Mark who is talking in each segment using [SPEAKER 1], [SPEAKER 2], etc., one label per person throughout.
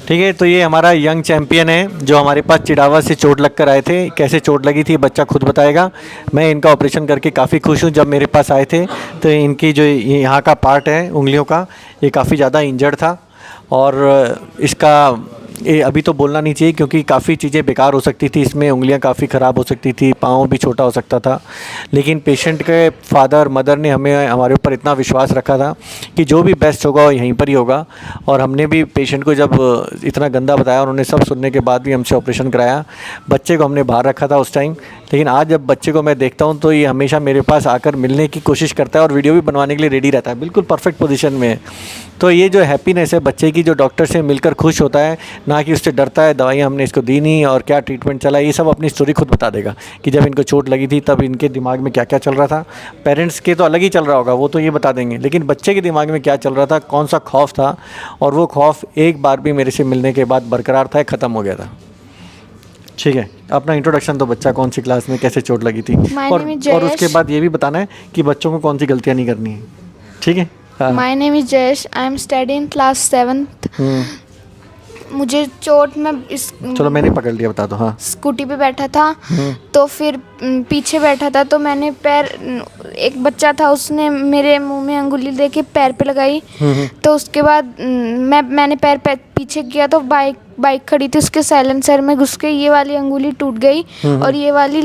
[SPEAKER 1] ठीक है, तो ये हमारा यंग चैम्पियन है जो हमारे पास चिड़ावा से चोट लग कर आए थे। कैसे चोट लगी थी बच्चा खुद बताएगा। मैं इनका ऑपरेशन करके काफ़ी खुश हूँ। जब मेरे पास आए थे तो इनकी जो यहाँ का पार्ट है उंगलियों का, ये काफ़ी ज़्यादा इंजर्ड था और इसका ये अभी तो बोलना नहीं चाहिए क्योंकि काफ़ी चीज़ें बेकार हो सकती थी इसमें, उंगलियां काफ़ी ख़राब हो सकती थी, पाँव भी छोटा हो सकता था। लेकिन पेशेंट के फादर मदर ने हमारे ऊपर इतना विश्वास रखा था कि जो भी बेस्ट होगा वो यहीं पर ही होगा। और हमने भी पेशेंट को जब इतना गंदा बताया, उन्होंने सब सुनने के बाद भी हमसे ऑपरेशन कराया। बच्चे को हमने बाहर रखा था उस टाइम, लेकिन आज जब बच्चे को मैं देखता हूँ तो ये हमेशा मेरे पास आकर मिलने की कोशिश करता है और वीडियो भी बनवाने के लिए रेडी रहता है, बिल्कुल परफेक्ट पोजीशन में है। तो ये जो हैप्पीनेस है बच्चे की, जो डॉक्टर से मिलकर खुश होता है, ना कि उससे डरता है दवाइयाँ हमने इसको दी नहीं और क्या ट्रीटमेंट चला, ये सब अपनी स्टोरी खुद बता देगा कि जब इनको चोट लगी थी तब इनके दिमाग में क्या क्या चल रहा था। पेरेंट्स के तो अलग ही चल रहा होगा, वो तो ये बता देंगे, लेकिन बच्चे के दिमाग में क्या चल रहा था, कौन सा खौफ था, और वो खौफ एक बार भी मेरे से मिलने के बाद बरकरार था, ख़त्म हो गया था। ठीक है, अपना इंट्रोडक्शन तो बच्चा कौन सी क्लास में कैसे चोट लगी थी और उसके बाद ये भी बताना है कि बच्चों को कौन सी गलतियाँ नहीं करनी है। ठीक है।
[SPEAKER 2] My name is Jayesh. I am studying class 7th. मुझे चोट में इस
[SPEAKER 1] चलो मैंने पकड़ लिया, बता दो। हाँ,
[SPEAKER 2] स्कूटी पे बैठा था तो फिर पीछे बैठा था तो मैंने पैर, एक बच्चा था उसने मेरे मुंह में अंगुली देके पैर पे लगाई। तो उसके बाद मैंने पैर पीछे किया तो बाइक खड़ी थी, उसके साइलेंसर में घुस के ये वाली अंगुली टूट गई और ये वाली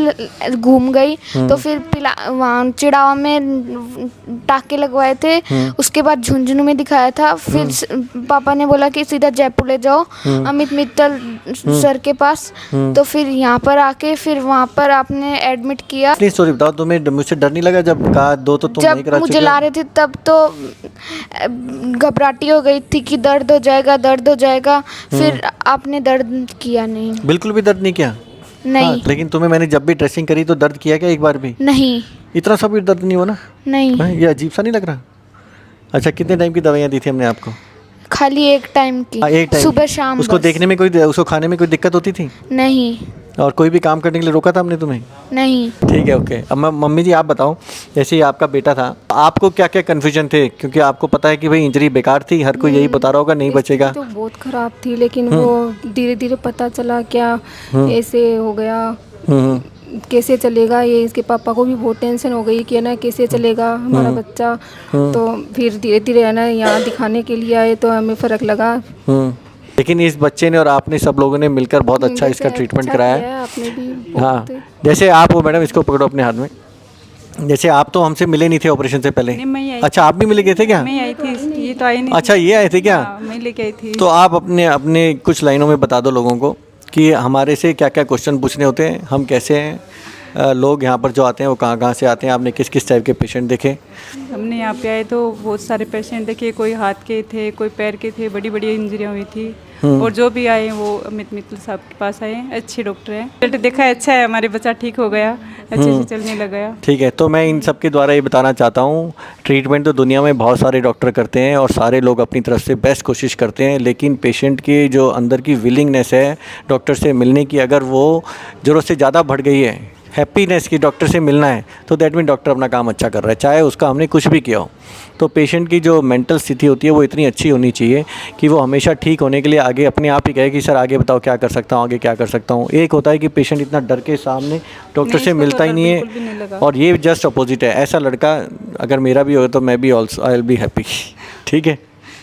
[SPEAKER 2] घूम गई। तो फिर वहाँ चिड़ावा में टाके लगवाए थे, उसके बाद झुंझुनू में दिखाया था। फिर पापा ने बोला कि सीधा जयपुर ले जाओ अमित मित्तल सर के पास। तो फिर यहाँ पर आके फिर वहाँ पर आपने एडमिट किया।
[SPEAKER 1] अपनी स्टोरी बताओ, तुम्हें मुझसे डर नहीं लगा जब कहा दो तो तुम नहीं करा
[SPEAKER 2] जब मुझे ला रहे थे तब तो घबराहटी हो गई थी कि दर्द हो जाएगा दर्द हो जाएगा। फिर आपने दर्द किया नहीं,
[SPEAKER 1] बिल्कुल भी दर्द नहीं किया?
[SPEAKER 2] नहीं।
[SPEAKER 1] हाँ, लेकिन तुम्हें मैंने जब भी ड्रेसिंग करी तो दर्द किया क्या एक बार भी?
[SPEAKER 2] नहीं,
[SPEAKER 1] इतना सा भी दर्द नहीं हुआ ना?
[SPEAKER 2] नहीं।
[SPEAKER 1] ये अजीब सा नहीं लग रहा? अच्छा, कितने टाइम की दवाइयाँ दी थी हमने आपको?
[SPEAKER 2] खाली एक टाइम की।
[SPEAKER 1] एक टाइम,
[SPEAKER 2] सुबह शाम।
[SPEAKER 1] उसको
[SPEAKER 2] बस।
[SPEAKER 1] देखने में उसको खाने में कोई दिक्कत होती थी?
[SPEAKER 2] नहीं।
[SPEAKER 1] और कोई भी काम करने के लिए रोका था हमने तुम्हें?
[SPEAKER 2] नहीं।
[SPEAKER 1] ठीक है, ओके। अब मम्मी जी आप बताओ, जैसे ही आपका बेटा था आपको क्या क्या कन्फ्यूजन थे, क्योंकि आपको पता है कि भाई इंजरी बेकार थी, हर कोई यही बता रहा होगा नहीं बचेगा।
[SPEAKER 3] तो बहुत ख़राब थी, लेकिन वो धीरे धीरे पता चला क्या ऐसे हो गया, कैसे चलेगा ये। इसके पापा को भी बहुत टेंशन हो गई कि है ना कैसे चलेगा हमारा बच्चा। तो फिर धीरे धीरे है ना यहाँ दिखाने के लिए आए तो हमें फ़र्क लगा।
[SPEAKER 1] लेकिन इस बच्चे ने और आपने सब लोगों ने मिलकर बहुत अच्छा इसका ट्रीटमेंट कराया है।
[SPEAKER 3] आपने भी
[SPEAKER 1] हाँ, जैसे आप हो मैडम, इसको पकड़ो अपने हाथ में। जैसे आप तो हमसे मिले नहीं थे ऑपरेशन से पहले? अच्छा, आप भी मिले गए थे क्या?
[SPEAKER 4] मैं आई थी, ये तो आई नहीं।
[SPEAKER 1] अच्छा, ये आए थे क्या?
[SPEAKER 4] मैं लेके आई थी।
[SPEAKER 1] तो आप अपने कुछ लाइनों में बता दो लोगों को कि हमारे से क्या क्या क्वेश्चन पूछने होते हैं, हम कैसे हैं, लोग यहाँ पर जो आते हैं वो कहाँ कहाँ से आते हैं, आपने किस किस टाइप के पेशेंट देखे?
[SPEAKER 4] हमने यहाँ पे आए तो बहुत सारे पेशेंट देखे, कोई हाथ के थे, कोई पैर के थे, बड़ी बड़ी इंजरियाँ हुई थी। और जो भी आए वो अमित मित्तल साहब के पास आए, अच्छे डॉक्टर हैं। रिजल्ट देखा है, अच्छा है, हमारे बच्चा ठीक हो गया, अच्छे से चलने लग गया।
[SPEAKER 1] ठीक है, तो मैं इन सब के द्वारा ये बताना चाहता हूँ, ट्रीटमेंट तो दुनिया में बहुत सारे डॉक्टर करते हैं और सारे लोग अपनी तरफ से बेस्ट कोशिश करते हैं, लेकिन पेशेंट की जो अंदर की विलिंगनेस है डॉक्टर से मिलने की, अगर वो ज़रूरत से ज़्यादा बढ़ गई है, हैप्पीनेस की डॉक्टर से मिलना है, तो दैट मीन डॉक्टर अपना काम अच्छा कर रहा है, चाहे उसका हमने कुछ भी किया हो। तो पेशेंट की जो मेंटल स्थिति होती है वो इतनी अच्छी होनी चाहिए कि वो हमेशा ठीक होने के लिए आगे अपने आप ही कहे कि सर आगे बताओ क्या कर सकता हूँ, आगे क्या कर सकता हूँ। एक होता है कि पेशेंट इतना डर के सामने डॉक्टर से मिलता ही नहीं है, और ये जस्ट अपोजिट है। ऐसा लड़का अगर मेरा भी हो तो मैं भी also I will be happy. ठीक है।